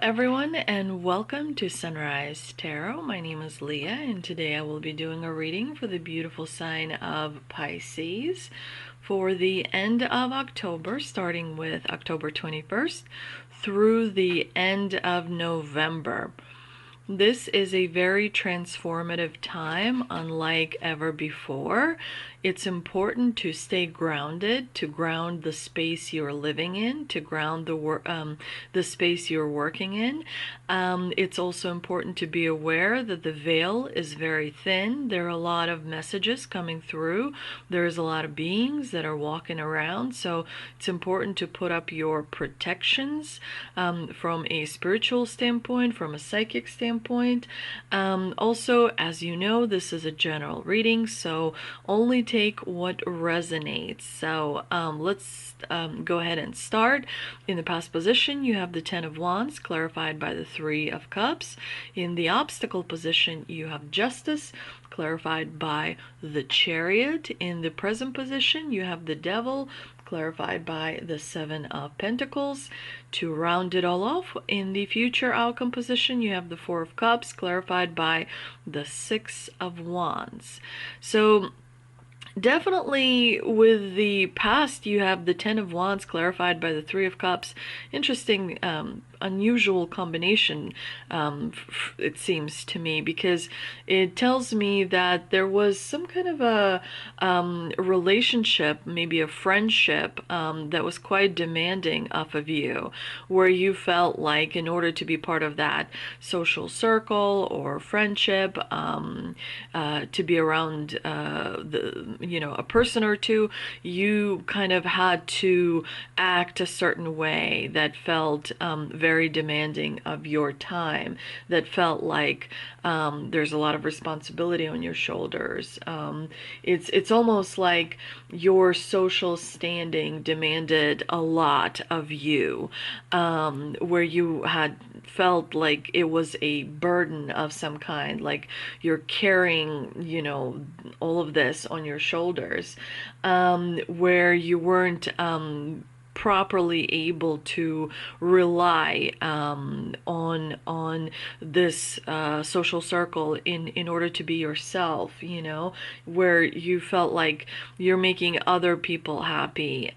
everyone, and welcome to Sunrise Tarot. My name is Leah, and today I will be doing a reading for the beautiful sign of Pisces for the end of October, starting with October 21st through the end of November. This is a very transformative time, unlike ever before. It's important to stay grounded, to ground the space you're living in, to ground the space you're working in. It's also important to be aware that the veil is very thin. There are a lot of messages coming through. There's a lot of beings that are walking around, so it's important to put up your protections from a spiritual standpoint, from a psychic standpoint. Also, as you know, this is a general reading, so only take what resonates. So let's go ahead and start. In the past position, you have the Ten of Wands, clarified by the Three of Cups. In the obstacle position, you have Justice, clarified by the Chariot. In the present position, you have the Devil, clarified by the Seven of Pentacles. To round it all off, in the future outcome position, you have the Four of Cups, clarified by the Six of Wands. So definitely with the past, you have the Ten of Wands clarified by the Three of Cups. Interesting, unusual combination, it seems to me, because it tells me that there was some kind of a relationship, maybe a friendship, that was quite demanding of you, where you felt like in order to be part of that social circle or friendship, to be around a person or two, you kind of had to act a certain way that felt very demanding of your time, that felt like there's a lot of responsibility on your shoulders. It's almost like your social standing demanded a lot of you, where you had felt like it was a burden of some kind, like you're carrying, all of this on your shoulders, where you weren't properly able to rely on this social circle in order to be yourself, where you felt like you're making other people happy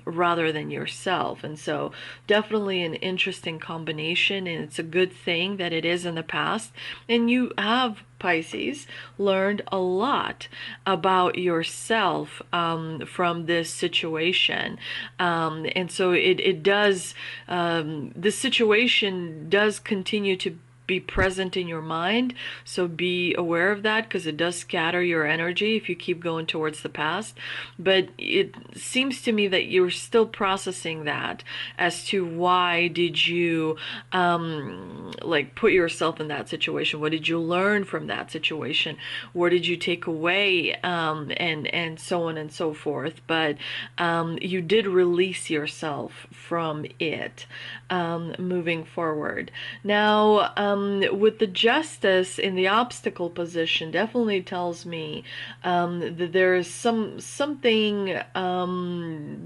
rather than yourself. And so definitely an interesting combination, and it's a good thing that it is in the past, and you have, Pisces, learned a lot about yourself from this situation. And so it does, this situation does continue to be present in your mind, so be aware of that, because it does scatter your energy if you keep going towards the past. But it seems to me that you're still processing that as to why did you put yourself in that situation. What did you learn from that situation? What did you take away, and so on and so forth. But you did release yourself from it, moving forward. Now, with the Justice in the obstacle position, definitely tells me that there is something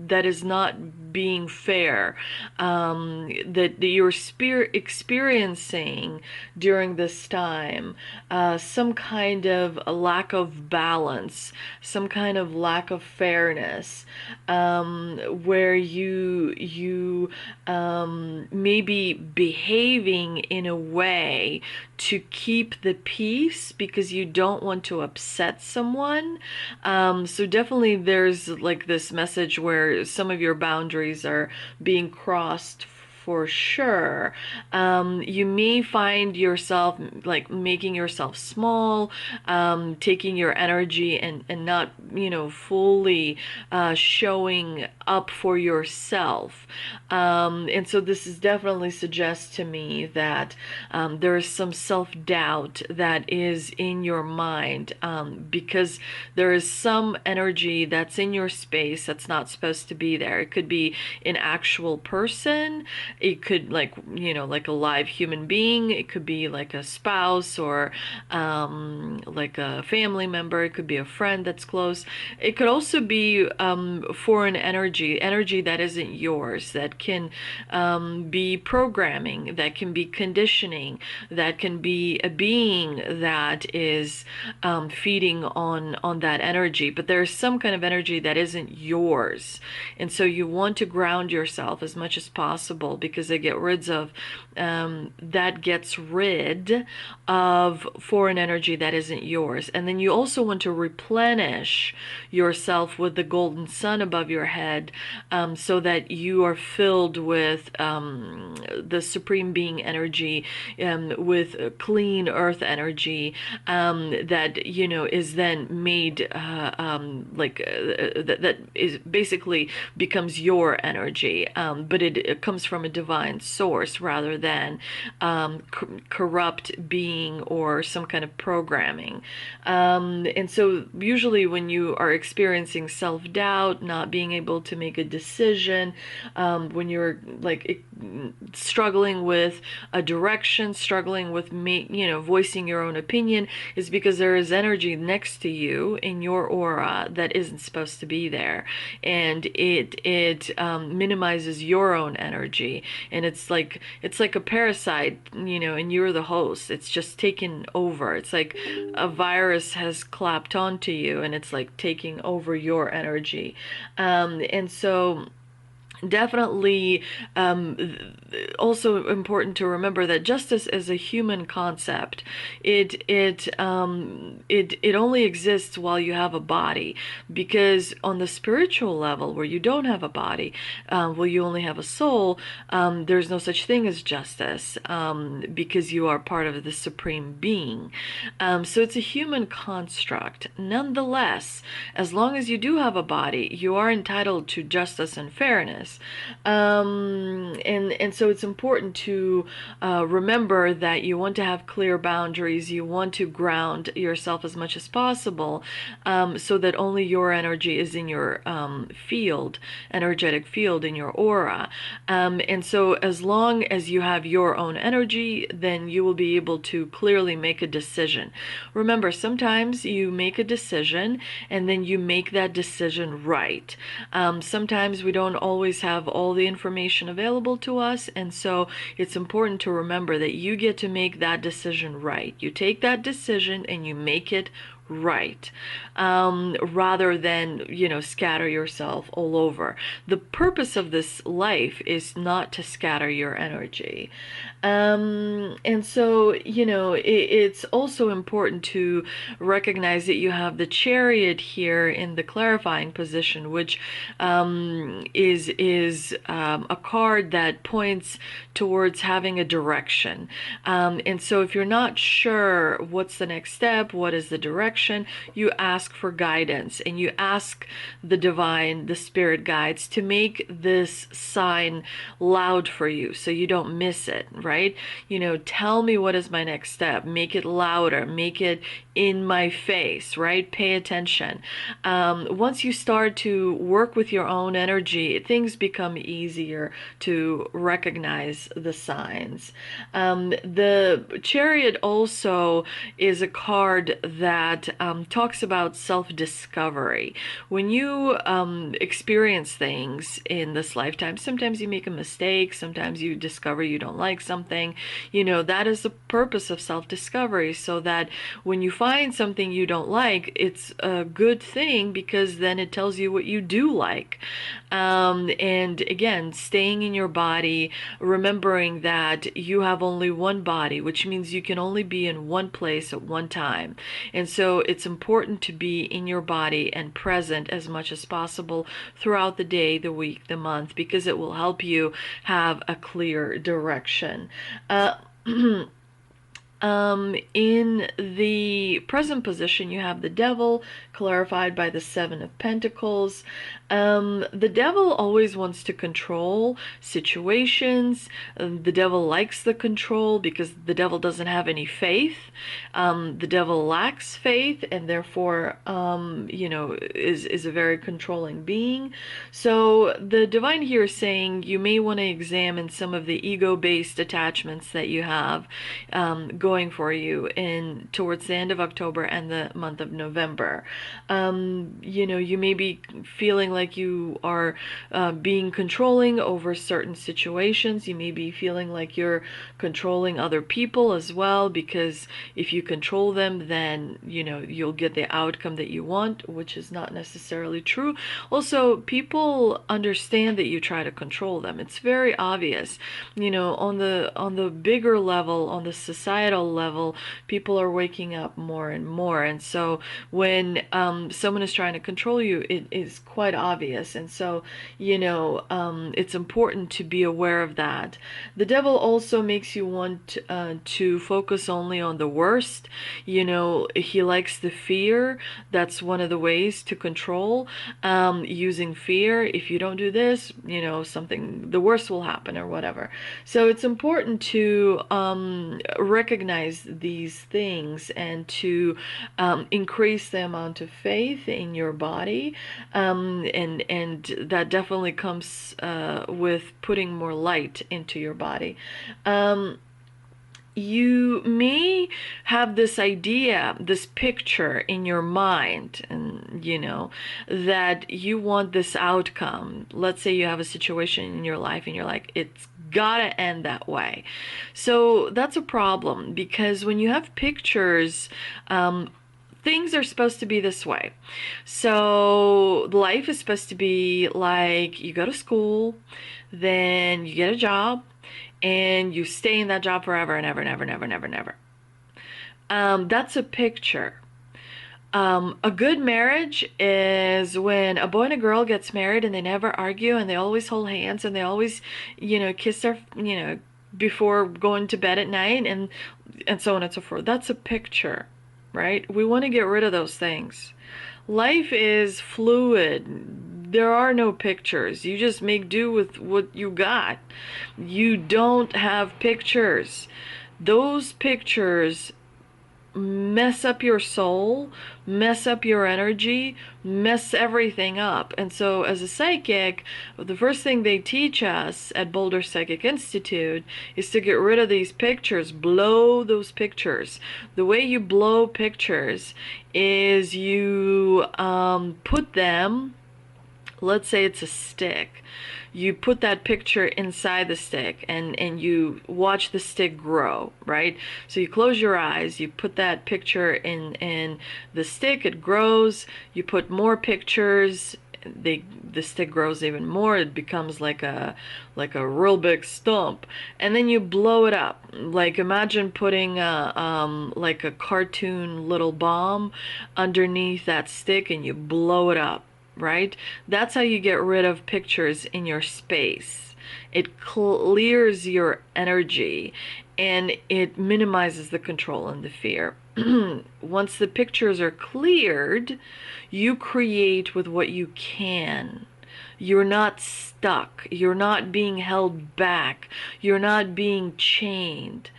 that is not being fair, that you're experiencing during this time, some kind of a lack of balance, some kind of lack of fairness, where you may be behaving in a way to keep the peace because you don't want to upset someone. So definitely there's like this message where some of your boundaries are being crossed for sure. You may find yourself like making yourself small, taking your energy and not, fully showing up for yourself. And so this is definitely suggests to me that there is some self-doubt that is in your mind, because there is some energy that's in your space that's not supposed to be there. It could be an actual person, It could, like, like a live human being. It could be like a spouse, or like a family member. It could be a friend that's close. It could also be foreign energy that isn't yours, that can be programming, that can be conditioning, that can be a being that is feeding on that energy. But there's some kind of energy that isn't yours, and so you want to ground yourself as much as possible, because it gets rid of foreign energy that isn't yours. And then you also want to replenish yourself with the golden sun above your head, so that you are filled with the supreme being energy, with clean earth energy, that is then made that is basically becomes your energy, but it comes from a divine source rather than corrupt being or some kind of programming. And so usually when you are experiencing self-doubt, not being able to make a decision, when you're like struggling with a direction, struggling with voicing your own opinion, is because there is energy next to you in your aura that isn't supposed to be there, and it minimizes your own energy, and it's like a parasite, and you're the host. It's just taken over. It's like a virus has clapped onto you, and it's like taking over your energy, and so definitely also important to remember that justice is a human concept. It only exists while you have a body, because on the spiritual level, where you don't have a body, where you only have a soul, there's no such thing as justice, because you are part of the supreme being. So it's a human construct. Nonetheless, as long as you do have a body, you are entitled to justice and fairness. And so it's important to remember that you want to have clear boundaries. You want to ground yourself as much as possible, so that only your energy is in your energetic field, in your aura. And so as long as you have your own energy, then you will be able to clearly make a decision. Remember, sometimes you make a decision and then you make that decision right. Sometimes we don't always have all the information available to us, and so it's important to remember that you get to make that decision right. You take that decision and you make it right, rather than scatter yourself all over. The purpose of this life is not to scatter your energy, and so it's also important to recognize that you have the Chariot here in the clarifying position, which is a card that points towards having a direction, and so if you're not sure what's the next step, what is the direction, you ask for guidance, and you ask the divine, the spirit guides, to make this sign loud for you so you don't miss it, right? Tell me what is my next step. Make it louder, make it in my face, right? Pay attention. Once you start to work with your own energy, things become easier to recognize the signs. The Chariot also is a card that talks about self-discovery. When you experience things in this lifetime, sometimes you make a mistake, sometimes you discover you don't like something. That is the purpose of self-discovery, so that when you find something you don't like, it's a good thing, because then it tells you what you do like. And again, staying in your body, remembering that you have only one body, which means you can only be in one place at one time. And so it's important to be in your body and present as much as possible throughout the day, the week, the month, because it will help you have a clear direction. In the present position, you have the devil, clarified by the Seven of Pentacles. The devil always wants to control situations. The devil likes the control because the devil doesn't have any faith. The devil lacks faith and therefore, is a very controlling being. So the divine here is saying you may want to examine some of the ego-based attachments that you have going for you in towards the end of October and the month of November. You may be feeling like you are being controlling over certain situations. You may be feeling like you're controlling other people as well, because if you control them, then you'll get the outcome that you want, which is not necessarily true. Also, people understand that you try to control them. It's very obvious. On the bigger level, on the societal level, people are waking up more and more. And so when someone is trying to control you, it is quite obvious. And so, it's important to be aware of that. The devil also makes you want to focus only on the worst. He likes the fear. That's one of the ways to control, using fear. If you don't do this, the worst will happen or whatever. So it's important to recognize these things and to increase the amount of faith in your body, and that definitely comes with putting more light into your body. You may have this idea, this picture in your mind, and that you want this outcome. Let's say you have a situation in your life and you're like, it's gotta end that way. So that's a problem, because when you have pictures, things are supposed to be this way. So life is supposed to be like, you go to school, then you get a job, and you stay in that job forever and ever and ever and ever and ever and ever. That's a picture. A good marriage is when a boy and a girl gets married and they never argue and they always hold hands and they always, kiss their, before going to bed at night, and so on and so forth. That's a picture, right? We want to get rid of those things. Life is fluid. There are no pictures. You just make do with what you got. You don't have pictures. Those pictures mess up your soul, mess up your energy, mess everything up. And so as a psychic, the first thing they teach us at Boulder Psychic Institute is to get rid of these pictures, blow those pictures. The way you blow pictures is you put them, let's say it's a stick. You put that picture inside the stick and you watch the stick grow, right? So you close your eyes, you put that picture in the stick, it grows, you put more pictures, the stick grows even more, it becomes like a real big stump, and then you blow it up. Like, imagine putting like a cartoon little bomb underneath that stick and you blow it up. Right? That's how you get rid of pictures in your space. It clears your energy and it minimizes the control and the fear. Once the pictures are cleared, you create with what you can. You're not stuck. You're not being held back. You're not being chained.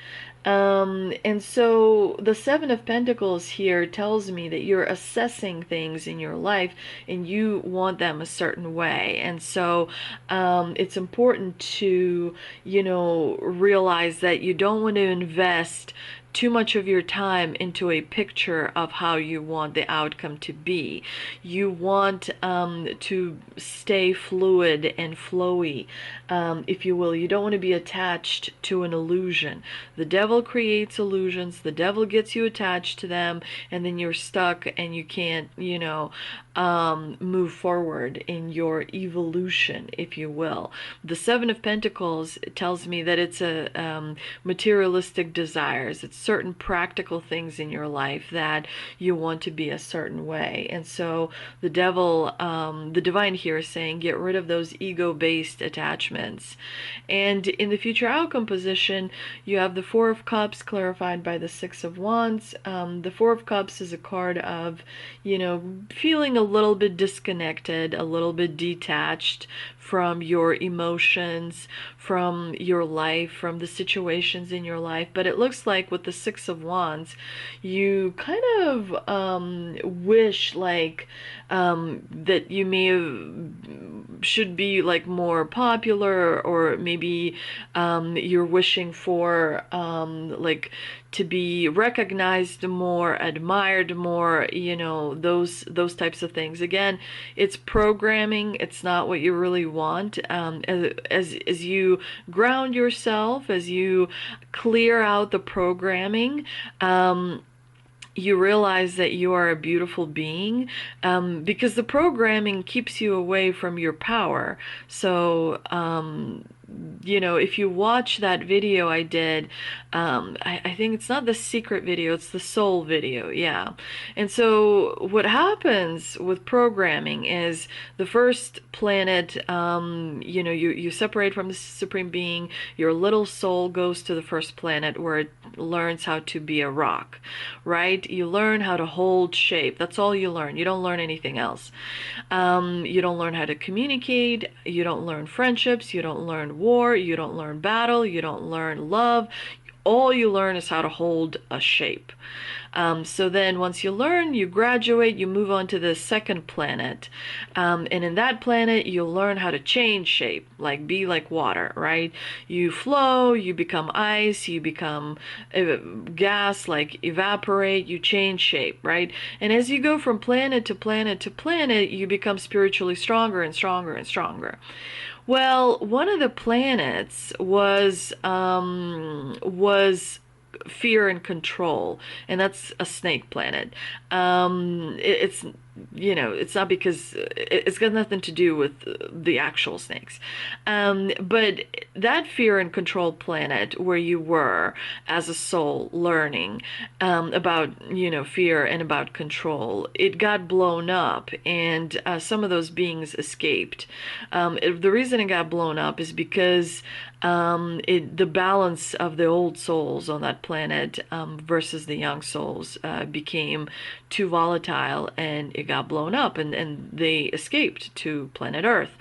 And so the Seven of Pentacles here tells me that you're assessing things in your life and you want them a certain way. And so it's important to, realize that you don't want to invest too much of your time into a picture of how you want the outcome to be. You want to stay fluid and flowy, if you will. You don't want to be attached to an illusion. The devil creates illusions. The devil gets you attached to them, and then you're stuck and you can't, move forward in your evolution, if you will. The Seven of Pentacles tells me that it's a materialistic desires. It's certain practical things in your life that you want to be a certain way. And so the devil, the divine here is saying, get rid of those ego-based attachments. And in the future outcome position, you have the Four of Cups clarified by the Six of Wands. The Four of Cups is a card of, feeling a little bit disconnected, a little bit detached from your emotions, from your life, from the situations in your life. But it looks like with the Six of Wands, you kind of wish like that you may have, should be like more popular, or maybe you're wishing for like to be recognized more, admired more, those types of things. Again, it's programming. It's not what you really want. As you ground yourself, as you clear out the programming, you realize that you are a beautiful being, because the programming keeps you away from your power. So if you watch that video I did, I think it's not the secret video, it's the soul video, yeah. And so what happens with programming is the first planet, you separate from the Supreme Being, your little soul goes to the first planet where it learns how to be a rock, right? You learn how to hold shape. That's all you learn. You don't learn anything else. You don't learn how to communicate. You don't learn friendships. You don't learn war. You don't learn battle. You don't learn love. All you learn is how to hold a shape. So then once you learn, you graduate, you move on to the second planet. And in that planet, you'll learn how to change shape, like be like water, right? You flow, you become ice, you become gas, like evaporate, you change shape, right? And as you go from planet to planet to planet, you become spiritually stronger and stronger and stronger. Well, one of the planets was fear and control, and that's a snake planet. It's not because it's got nothing to do with the actual snakes, but that fear and control planet where you were as a soul learning about fear and about control, it got blown up, and some of those beings escaped. The reason it got blown up is because the balance of the old souls on that planet versus the young souls became too volatile, and it got blown up, and they escaped to planet Earth.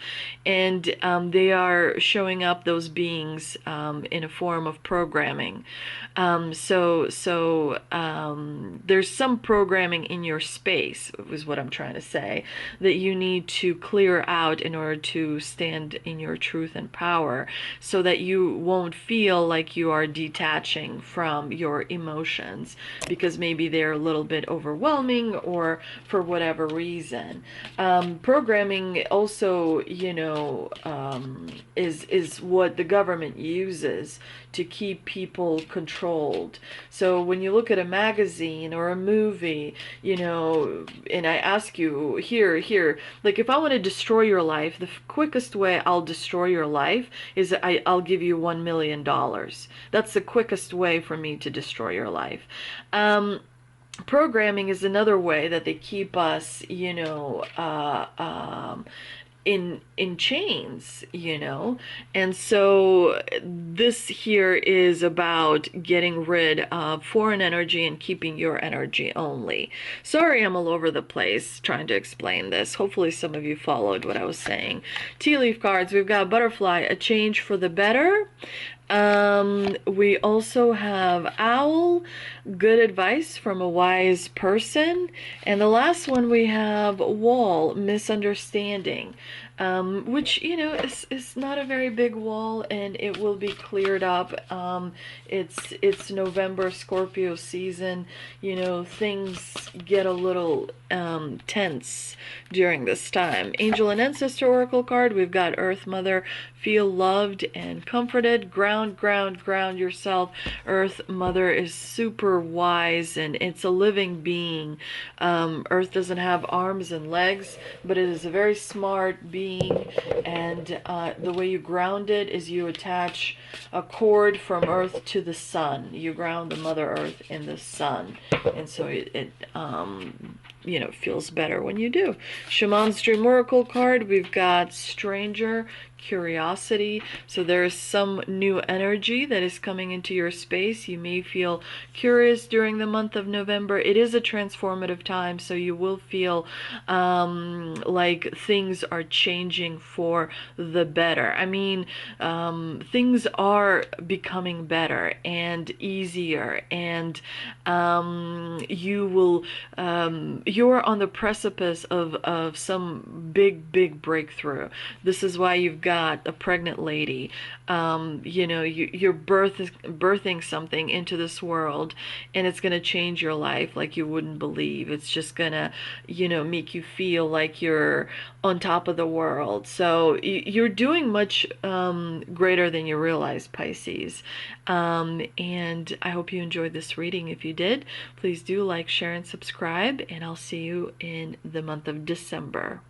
And they are showing up, those beings, in a form of programming. So there's some programming in your space, is what I'm trying to say, that you need to clear out in order to stand in your truth and power, so that you won't feel like you are detaching from your emotions, because maybe they're a little bit overwhelming, or for whatever reason. Programming also, is what the government uses to keep people controlled. So when you look at a magazine or a movie, and I ask you, here, like if I want to destroy your life, the quickest way I'll destroy your life is I'll give you $1 million. That's the quickest way for me to destroy your life. Programming is another way that they keep us, in chains, and so this here is about getting rid of foreign energy and keeping your energy only. Sorry, I'm all over the place trying to explain this. Hopefully some of you followed what I was saying. Tea leaf cards, we've got butterfly, a change for the better. We also have owl, good advice from a wise person. And the last one we have wall, misunderstanding. which, you know, is not a very big wall, and it will be cleared up. It's November, Scorpio season. You know, things get a little tense during this time. Angel and Ancestor Oracle card, we've got Earth Mother. Feel loved and comforted. Ground, ground, ground yourself. Earth Mother is super wise, and it's a living being. Earth doesn't have arms and legs, but it is a very smart being. And the way you ground it is you attach a cord from Earth to the sun. You ground the Mother Earth in the sun, and so it you know, feels better when you do. Shaman's Dream Oracle card, we've got Stranger, Curiosity. So there is some new energy that is coming into your space. You may feel curious during the month of November. It is a transformative time, so you will feel like things are changing for the better. I mean, things are becoming better and easier, and you're on the precipice of some big breakthrough. This is why you've got a pregnant lady. You know, you're birthing something into this world, and it's going to change your life like you wouldn't believe. It's just going to, you know, make you feel like you're on top of the world. So you're doing much greater than you realize, Pisces. And I hope you enjoyed this reading. If you did, please do like, share, and subscribe, and I'll see you in the month of December.